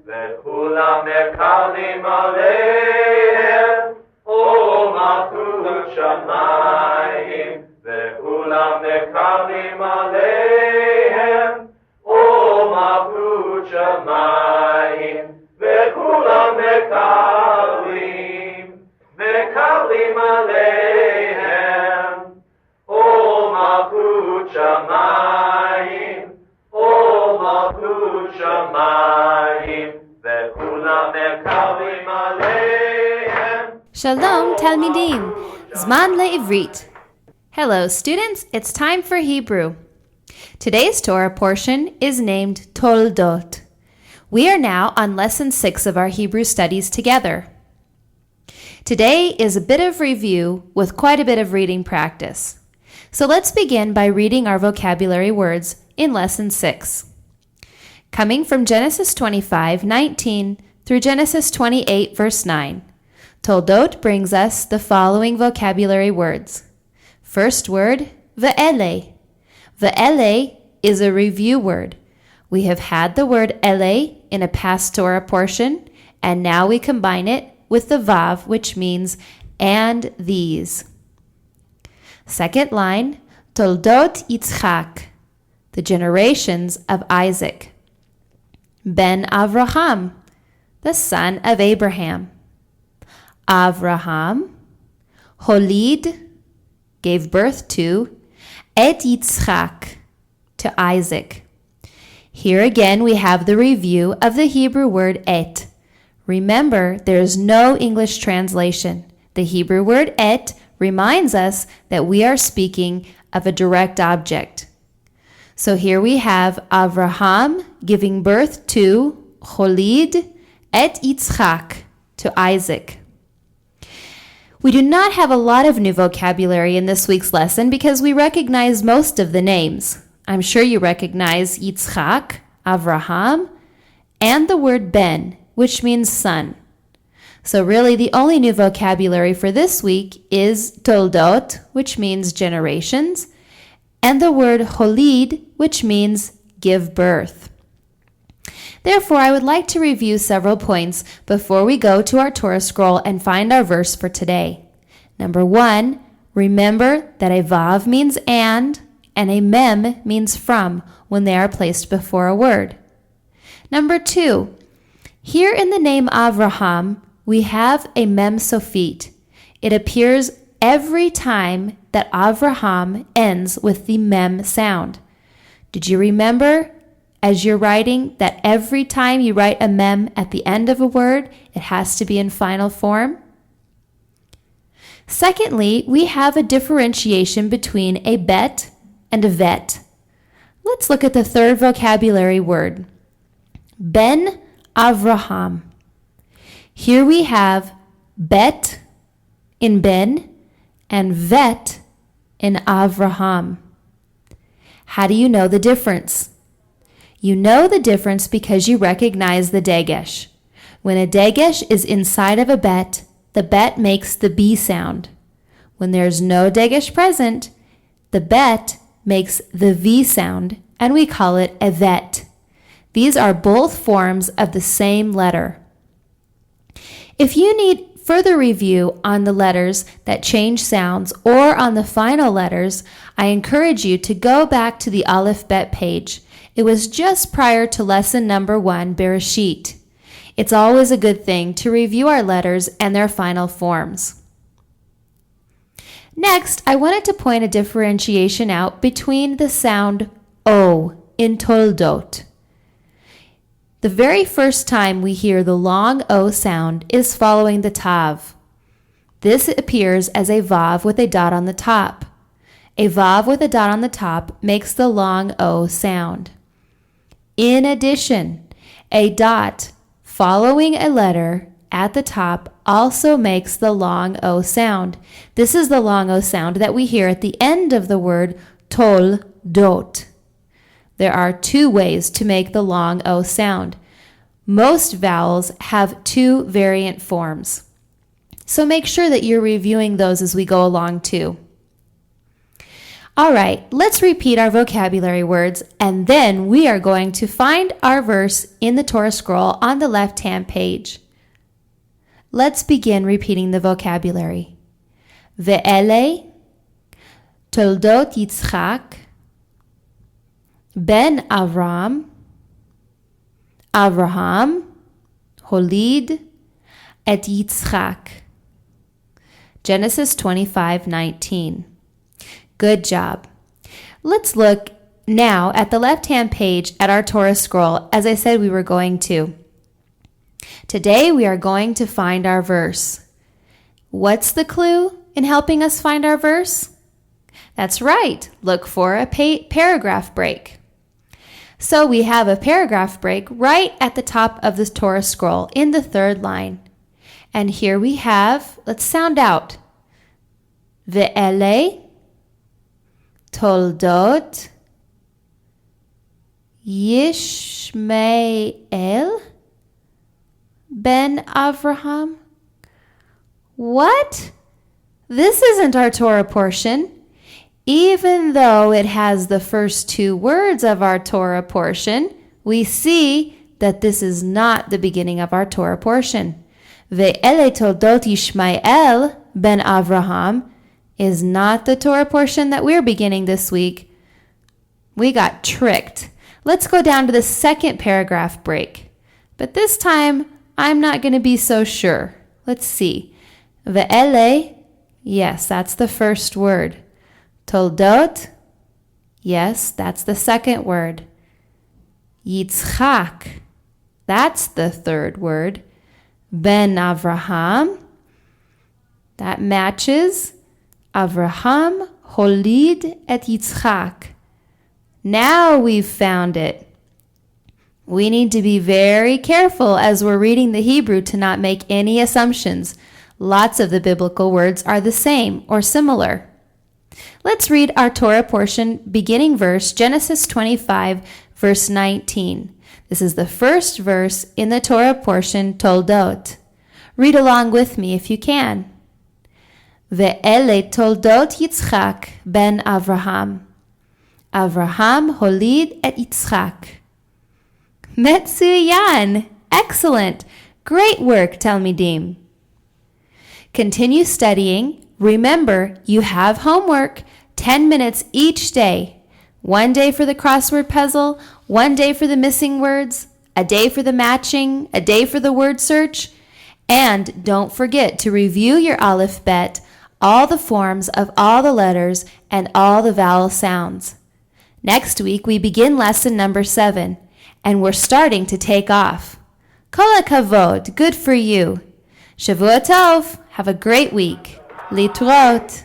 וכולם מקבלים עליהם, ומלכות שמיים. וכולם מקבלים עליהם, ומלכות שמיים. וכולם מקבלים עליהם, ומלכות שמיים. ומלכות שמיים. וכולם מקבלים עליהם. Shalom, Talmidim. Zman le'ivrit. Hello, students. It's time for Hebrew. Today's Torah portion is named Toldot. We are now on lesson 6 of our Hebrew studies together. Today is a bit of review with quite a bit of reading practice. So let's begin by reading our vocabulary words in lesson 6. Coming from Genesis 25:19 through Genesis 28, verse 9, Toldot brings us the following vocabulary words. First word, ve'ele. Ve'ele is a review word. We have had the word ele in a past Torah portion, and now we combine it with the vav, which means and these. Second line, Toldot Yitzchak, the generations of Isaac. Ben Avraham, the son of Abraham. Avraham, Holid, gave birth to, Et Yitzchak, to Isaac. Here again we have the review of the Hebrew word et. Remember, there is no English translation. The Hebrew word et reminds us that we are speaking of a direct object. So here we have Avraham giving birth to Holid et Yitzchak, to Isaac. We do not have a lot of new vocabulary in this week's lesson because we recognize most of the names. I'm sure you recognize Yitzchak, Avraham, and the word Ben, which means son. So really the only new vocabulary for this week is Toldot, which means generations, and the word Holid, which means give birth. Therefore, I would like to review several points before we go to our Torah scroll and find our verse for today. Number 1, remember that a vav means and a mem means from when they are placed before a word. Number 2, here in the name Avraham, we have a mem sofit. It appears every time that Avraham ends with the mem sound. Did you remember as you're writing that every time you write a mem at the end of a word, it has to be in final form? Secondly, we have a differentiation between a bet and a vet. Let's look at the third vocabulary word, Ben Avraham. Here we have bet in Ben and vet in Avraham. How do you know the difference? You know the difference because you recognize the dagesh. When a dagesh is inside of a bet, the bet makes the B sound. When there's no dagesh present, the bet makes the V sound, and we call it a vet. These are both forms of the same letter. If you need further review on the letters that change sounds or on the final letters, I encourage you to go back to the Aleph Bet page. It was just prior to lesson number 1, Bereshit. It's always a good thing to review our letters and their final forms. Next, I wanted to point a differentiation out between the sound O in Toldot. The very first time we hear the long O sound is following the tav. This appears as a vav with a dot on the top. A vav with a dot on the top makes the long O sound. In addition, a dot following a letter at the top also makes the long O sound. This is the long O sound that we hear at the end of the word Toldot. There are 2 ways to make the long O sound. Most vowels have 2 variant forms. So make sure that you're reviewing those as we go along too. All right, let's repeat our vocabulary words, and then we are going to find our verse in the Torah scroll on the left-hand page. Let's begin repeating the vocabulary. Ve'ele, Toldot Yitzchak, Ben Avram, Avraham, Holid, et Yitzchak. Genesis 25:19. Good job. Let's look now at the left-hand page at our Torah scroll, as I said we were going to. Today we are going to find our verse. What's the clue in helping us find our verse? That's right. Look for a paragraph break. So we have a paragraph break right at the top of the Torah scroll in the third line. And here we have, let's sound out. Ve'ele Toldot Yishmael ben Avraham. What? This isn't our Torah portion. Even though it has the first two words of our Torah portion, we see that this is not the beginning of our Torah portion. Ve'ele Toldot Yishmael ben Avraham is not the Torah portion that we're beginning this week. We got tricked. Let's go down to the second paragraph break. But this time, I'm not going to be so sure. Let's see. Ve'ele, yes, that's the first word. Toldot, yes, that's the second word. Yitzchak, that's the third word. Ben Avraham, that matches. Avraham holid et Yitzchak. Now we've found it. We need to be very careful as we're reading the Hebrew to not make any assumptions. Lots of the biblical words are the same or similar. Let's read our Torah portion beginning verse, Genesis 25, verse 19. This is the first verse in the Torah portion, Toldot. Read along with me if you can. Ve'ele Toldot Yitzchak ben Avraham. Avraham holid et Yitzchak. Metsuyan! Excellent! Great work, Talmidim. Continue studying. Remember, you have homework, 10 minutes each day. 1 day for the crossword puzzle, 1 day for the missing words, a day for the matching, a day for the word search. And don't forget to review your Aleph Bet, all the forms of all the letters and all the vowel sounds. Next week, we begin lesson number 7, and we're starting to take off. Kol hakavod, good for you. Shavua tov, have a great week. Litrot.